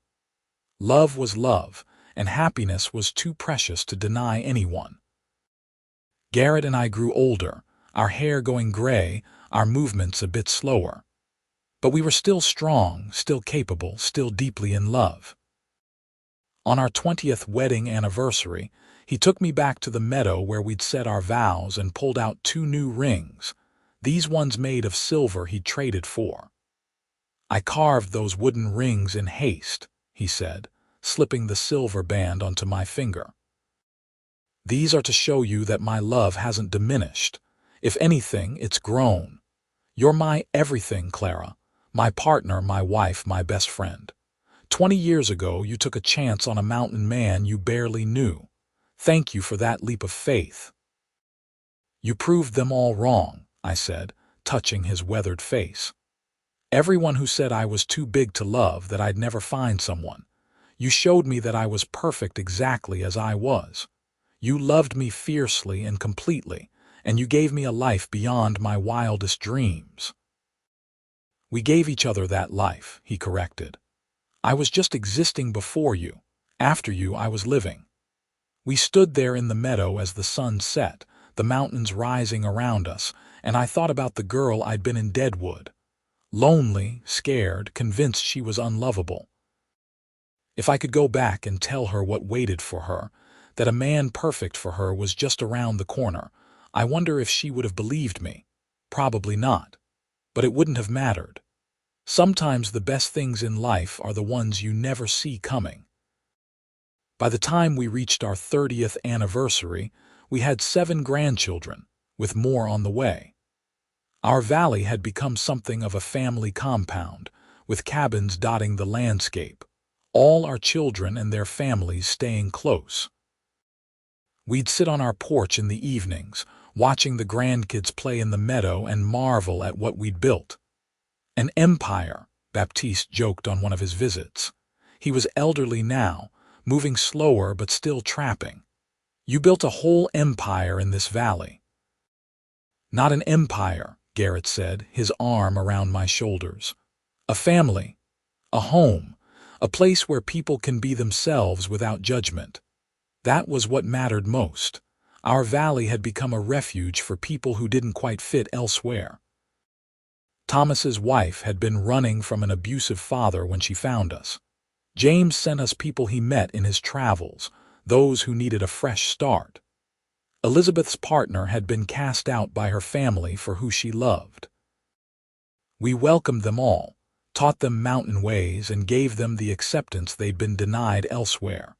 Love was love, and happiness was too precious to deny anyone. Garrett and I grew older, our hair going gray, our movements a bit slower. But we were still strong, still capable, still deeply in love. On our 20th wedding anniversary, he took me back to the meadow where we'd said our vows and pulled out 2 new rings, these ones made of silver he'd traded for. "I carved those wooden rings in haste," he said, slipping the silver band onto my finger. "These are to show you that my love hasn't diminished. If anything, it's grown. You're my everything, Clara, my partner, my wife, my best friend. 20 years ago, you took a chance on a mountain man you barely knew. Thank you for that leap of faith." "You proved them all wrong," I said, touching his weathered face. "Everyone who said I was too big to love, that I'd never find someone. You showed me that I was perfect exactly as I was. You loved me fiercely and completely, and you gave me a life beyond my wildest dreams." "We gave each other that life," he corrected. "I was just existing before you. After you, I was living." We stood there in the meadow as the sun set, the mountains rising around us, and I thought about the girl I'd been in Deadwood. Lonely, scared, convinced she was unlovable. If I could go back and tell her what waited for her, that a man perfect for her was just around the corner, I wonder if she would have believed me. Probably not. But it wouldn't have mattered. Sometimes the best things in life are the ones you never see coming. By the time we reached our 30th anniversary, we had 7 grandchildren, with more on the way. Our valley had become something of a family compound, with cabins dotting the landscape, all our children and their families staying close. We'd sit on our porch in the evenings, watching the grandkids play in the meadow and marvel at what we'd built. "An empire," Baptiste joked on one of his visits. He was elderly now, moving slower but still trapping. "You built a whole empire in this valley." "Not an empire," Garrett said, his arm around my shoulders. "A family. A home. A place where people can be themselves without judgment." That was what mattered most. Our valley had become a refuge for people who didn't quite fit elsewhere. Thomas's wife had been running from an abusive father when she found us. James sent us people he met in his travels, those who needed a fresh start. Elizabeth's partner had been cast out by her family for who she loved. We welcomed them all, taught them mountain ways, and gave them the acceptance they'd been denied elsewhere.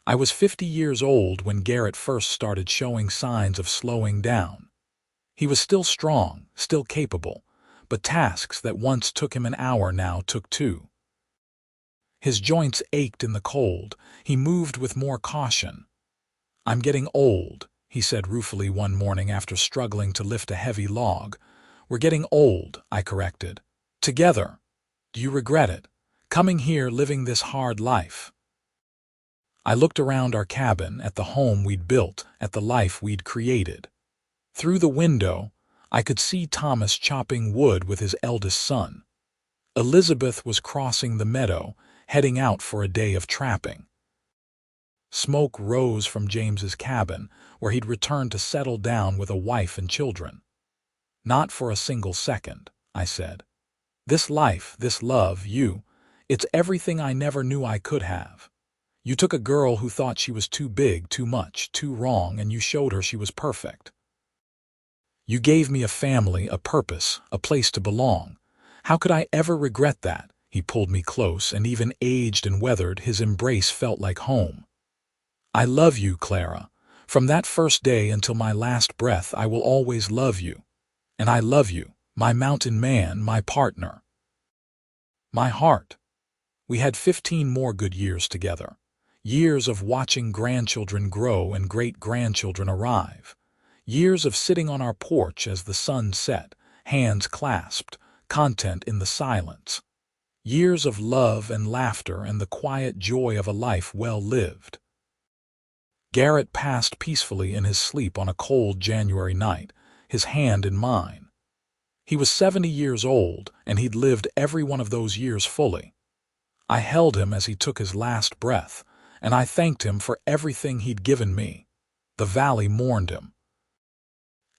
I was 50 years old when Garrett first started showing signs of slowing down. He was still strong, still capable, but tasks that once took him an hour now took 2. His joints ached in the cold. He moved with more caution. "I'm getting old," he said ruefully one morning after struggling to lift a heavy log. "We're getting old," I corrected. "Together. Do you regret it? Coming here, living this hard life?" I looked around our cabin, at the home we'd built, at the life we'd created. Through the window, I could see Thomas chopping wood with his eldest son. Elizabeth was crossing the meadow, heading out for a day of trapping. Smoke rose from James's cabin, where he'd returned to settle down with a wife and children. "Not for a single second," I said. "This life, this love, it's everything I never knew I could have. You took a girl who thought she was too big, too much, too wrong, and you showed her she was perfect. You gave me a family, a purpose, a place to belong. How could I ever regret that?" He pulled me close, and even aged and weathered, his embrace felt like home. "I love you, Clara. From that first day until my last breath, I will always love you. And I love you, my mountain man, my partner. My heart." We had 15 more good years together. Years of watching grandchildren grow and great-grandchildren arrive. Years of sitting on our porch as the sun set, hands clasped, content in the silence. Years of love and laughter and the quiet joy of a life well lived. Garrett passed peacefully in his sleep on a cold January night, his hand in mine. He was 70 years old, and he'd lived every one of those years fully. I held him as he took his last breath, and I thanked him for everything he'd given me. The valley mourned him.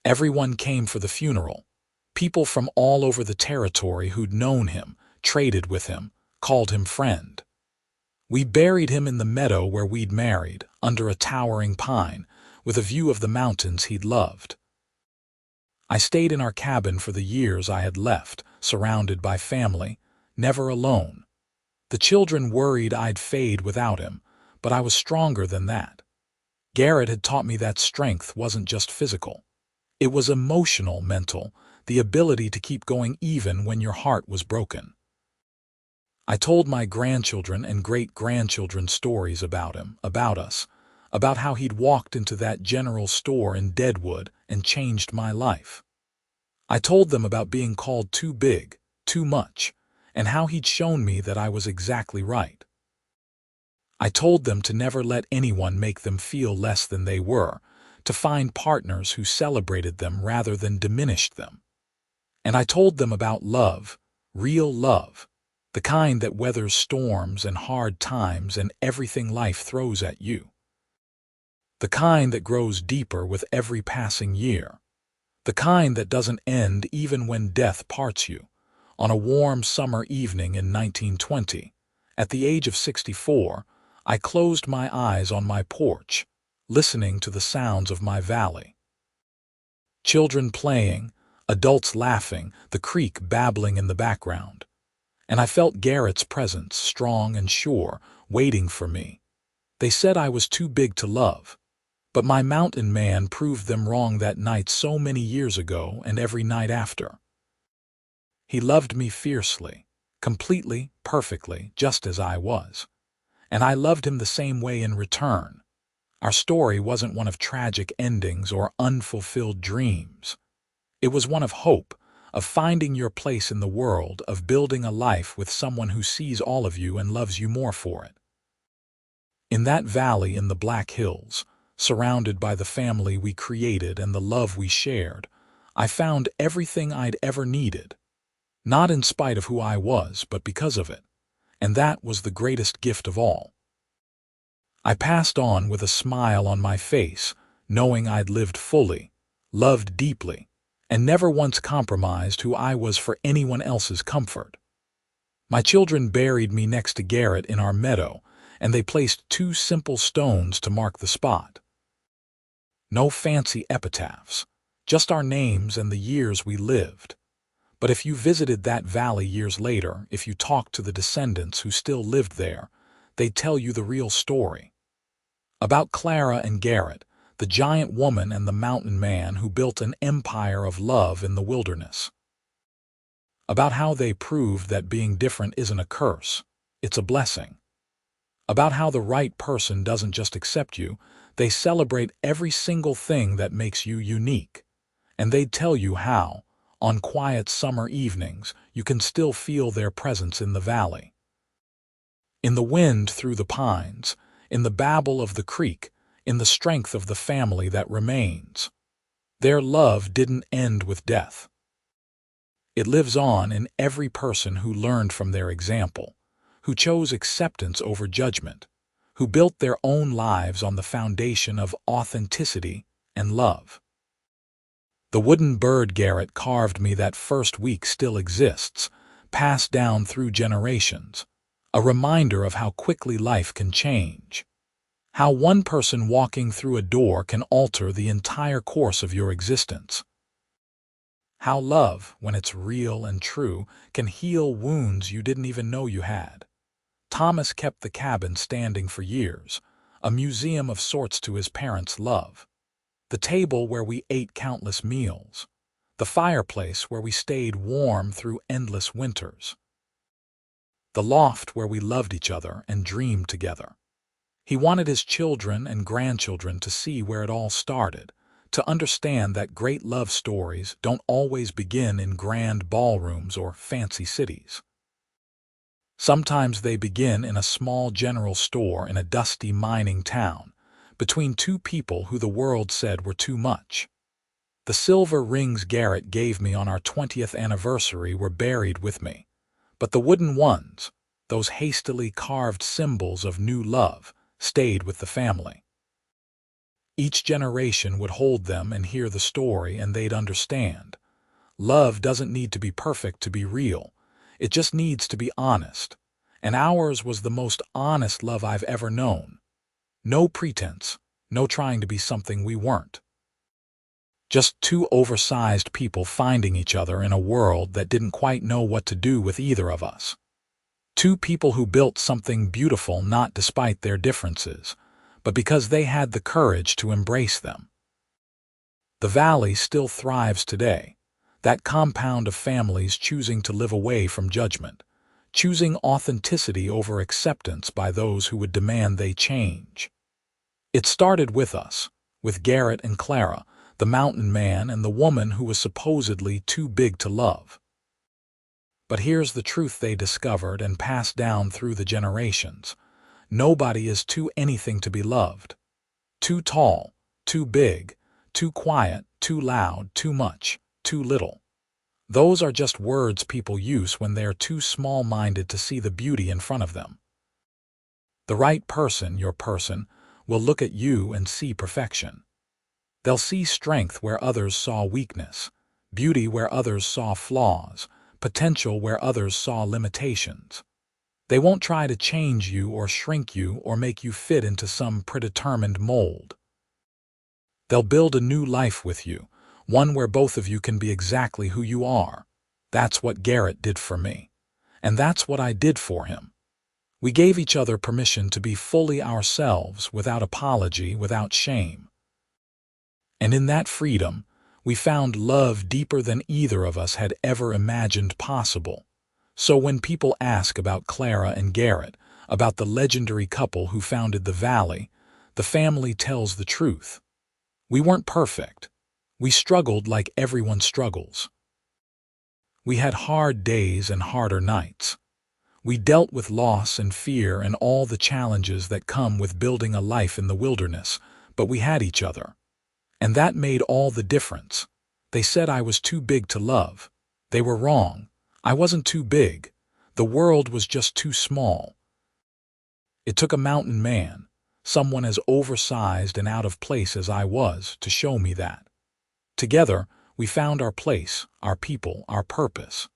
Everyone came for the funeral. People from all over the territory who'd known him, traded with him, called him friend. We buried him in the meadow where we'd married, under a towering pine, with a view of the mountains he'd loved. I stayed in our cabin for the years I had left, surrounded by family, never alone. The children worried I'd fade without him, but I was stronger than that. Garrett had taught me that strength wasn't just physical. It was emotional, mental, the ability to keep going even when your heart was broken. I told my grandchildren and great-grandchildren stories about him, about us, about how he'd walked into that general store in Deadwood and changed my life. I told them about being called too big, too much, and how he'd shown me that I was exactly right. I told them to never let anyone make them feel less than they were, to find partners who celebrated them rather than diminished them. And I told them about love, real love, the kind that weathers storms and hard times and everything life throws at you. The kind that grows deeper with every passing year. The kind that doesn't end even when death parts you. On a warm summer evening in 1920, at the age of 64, I closed my eyes on my porch, listening to the sounds of my valley. Children playing, adults laughing, the creek babbling in the background. And I felt Garrett's presence, strong and sure, waiting for me. They said I was too big to love. But my mountain man proved them wrong that night so many years ago and every night after. He loved me fiercely, completely, perfectly, just as I was. And I loved him the same way in return. Our story wasn't one of tragic endings or unfulfilled dreams. It was one of hope, of finding your place in the world, of building a life with someone who sees all of you and loves you more for it. In that valley in the Black Hills, surrounded by the family we created and the love we shared, I found everything I'd ever needed. Not in spite of who I was, but because of it. And that was the greatest gift of all. I passed on with a smile on my face, knowing I'd lived fully, loved deeply, and never once compromised who I was for anyone else's comfort. My children buried me next to Garrett in our meadow, and they placed 2 simple stones to mark the spot. No fancy epitaphs, just our names and the years we lived. But if you visited that valley years later, if you talked to the descendants who still lived there, they'd tell you the real story. About Clara and Garrett, the giant woman and the mountain man who built an empire of love in the wilderness. About how they proved that being different isn't a curse, it's a blessing. About how the right person doesn't just accept you, they celebrate every single thing that makes you unique. And they'd tell you how, on quiet summer evenings, you can still feel their presence in the valley. In the wind through the pines, in the babble of the creek, in the strength of the family that remains. Their love didn't end with death. It lives on in every person who learned from their example, who chose acceptance over judgment, who built their own lives on the foundation of authenticity and love. The wooden bird Garrett carved me that first week still exists, passed down through generations, a reminder of how quickly life can change. How one person walking through a door can alter the entire course of your existence. How love, when it's real and true, can heal wounds you didn't even know you had. Thomas kept the cabin standing for years, a museum of sorts to his parents' love. The table where we ate countless meals. The fireplace where we stayed warm through endless winters. The loft where we loved each other and dreamed together. He wanted his children and grandchildren to see where it all started, to understand that great love stories don't always begin in grand ballrooms or fancy cities. Sometimes they begin in a small general store in a dusty mining town, between two people who the world said were too much. The silver rings Garrett gave me on our 20th anniversary were buried with me, but the wooden ones, those hastily carved symbols of new love, stayed with the family. Each generation would hold them and hear the story, and they'd understand. Love doesn't need to be perfect to be real. It just needs to be honest. And ours was the most honest love I've ever known. No pretense, no trying to be something we weren't. Just two oversized people finding each other in a world that didn't quite know what to do with either of us. Two people who built something beautiful not despite their differences, but because they had the courage to embrace them. The valley still thrives today, that compound of families choosing to live away from judgment, choosing authenticity over acceptance by those who would demand they change. It started with us, with Garrett and Clara, the mountain man and the woman who was supposedly too big to love. But here's the truth they discovered and passed down through the generations. Nobody is too anything to be loved. Too tall, too big, too quiet, too loud, too much, too little. Those are just words people use when they're too small-minded to see the beauty in front of them. The right person, your person, will look at you and see perfection. They'll see strength where others saw weakness, beauty where others saw flaws, potential where others saw limitations. They won't try to change you or shrink you or make you fit into some predetermined mold. They'll build a new life with you, one where both of you can be exactly who you are. That's what Garrett did for me. And that's what I did for him. We gave each other permission to be fully ourselves, without apology, without shame. And in that freedom, we found love deeper than either of us had ever imagined possible. So when people ask about Clara and Garrett, about the legendary couple who founded the valley, the family tells the truth. We weren't perfect. We struggled like everyone struggles. We had hard days and harder nights. We dealt with loss and fear and all the challenges that come with building a life in the wilderness, but we had each other. And that made all the difference. They said I was too big to love. They were wrong. I wasn't too big. The world was just too small. It took a mountain man, someone as oversized and out of place as I was, to show me that. Together, we found our place, our people, our purpose.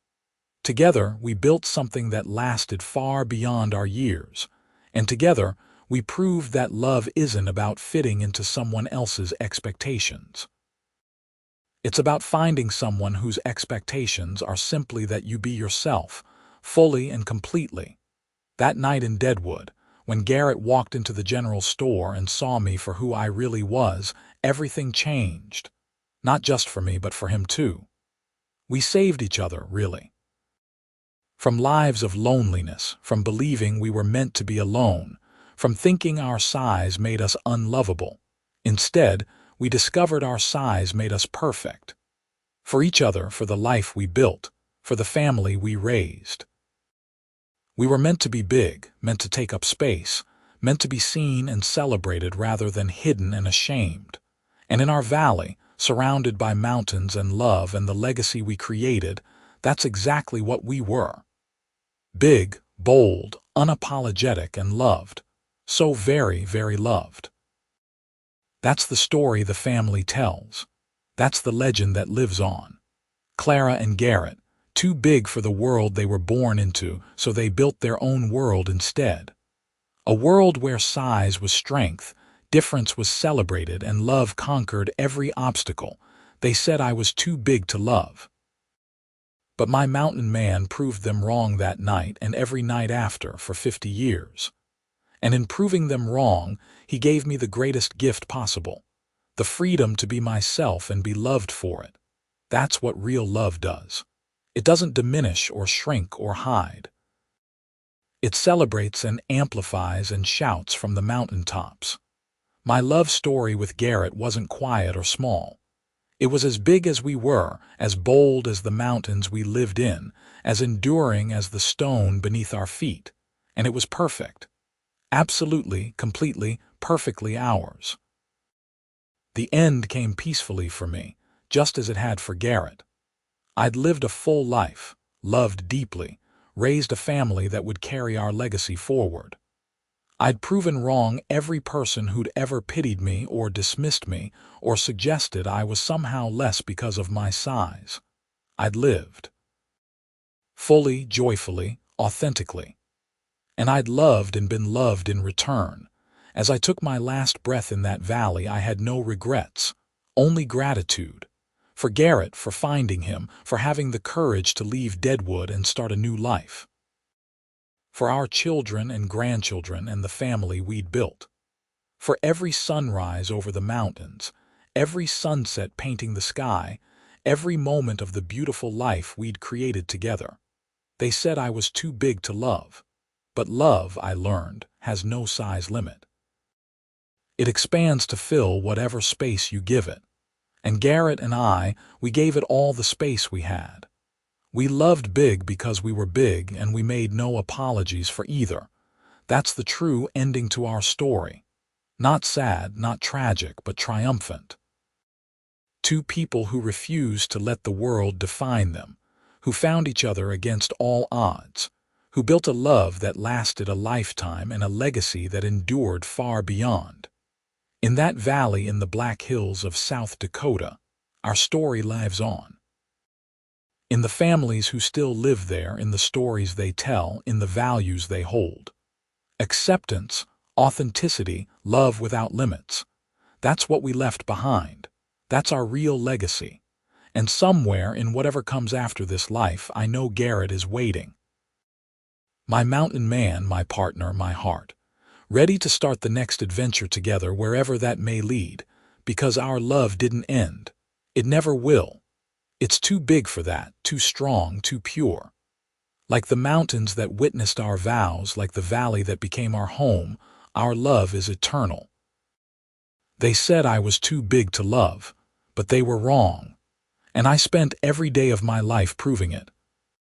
Together, we built something that lasted far beyond our years. And together, we proved that love isn't about fitting into someone else's expectations. It's about finding someone whose expectations are simply that you be yourself, fully and completely. That night in Deadwood, when Garrett walked into the general store and saw me for who I really was, everything changed. Not just for me, but for him too. We saved each other, really. From lives of loneliness, from believing we were meant to be alone, from thinking our size made us unlovable. Instead, we discovered our size made us perfect. For each other, for the life we built, for the family we raised. We were meant to be big, meant to take up space, meant to be seen and celebrated rather than hidden and ashamed. And in our valley, surrounded by mountains and love and the legacy we created, that's exactly what we were. Big, bold, unapologetic, and loved. So very, very loved. That's the story the family tells. That's the legend that lives on. Clara and Garrett, too big for the world they were born into, so they built their own world instead. A world where size was strength, difference was celebrated, and love conquered every obstacle. They said I was too big to love. But my mountain man proved them wrong that night and every night after for 50 years. And in proving them wrong, he gave me the greatest gift possible, the freedom to be myself and be loved for it. That's what real love does. It doesn't diminish or shrink or hide. It celebrates and amplifies and shouts from the mountaintops. My love story with Garrett wasn't quiet or small. It was as big as we were, as bold as the mountains we lived in, as enduring as the stone beneath our feet. And it was perfect. Absolutely, completely, perfectly ours. The end came peacefully for me, just as it had for Garrett. I'd lived a full life, loved deeply, raised a family that would carry our legacy forward. I'd proven wrong every person who'd ever pitied me or dismissed me or suggested I was somehow less because of my size. I'd lived. Fully, joyfully, authentically. And I'd loved and been loved in return. As I took my last breath in that valley, I had no regrets, only gratitude. For Garrett, for finding him, for having the courage to leave Deadwood and start a new life. For our children and grandchildren and the family we'd built. For every sunrise over the mountains, every sunset painting the sky, every moment of the beautiful life we'd created together. They said I was too big to love. But love, I learned, has no size limit. It expands to fill whatever space you give it. And Garrett and I, we gave it all the space we had. We loved big because we were big, and we made no apologies for either. That's the true ending to our story. Not sad, not tragic, but triumphant. Two people who refused to let the world define them, who found each other against all odds, who built a love that lasted a lifetime and a legacy that endured far beyond. In that valley in the Black Hills of South Dakota, our story lives on. In the families who still live there, in the stories they tell, in the values they hold. Acceptance, authenticity, love without limits. That's what we left behind. That's our real legacy. And somewhere in whatever comes after this life, I know Garrett is waiting. My mountain man, my partner, my heart. Ready to start the next adventure together wherever that may lead, because our love didn't end. It never will. It's too big for that, too strong, too pure. Like the mountains that witnessed our vows, like the valley that became our home, our love is eternal. They said I was too big to love, but they were wrong. And I spent every day of my life proving it.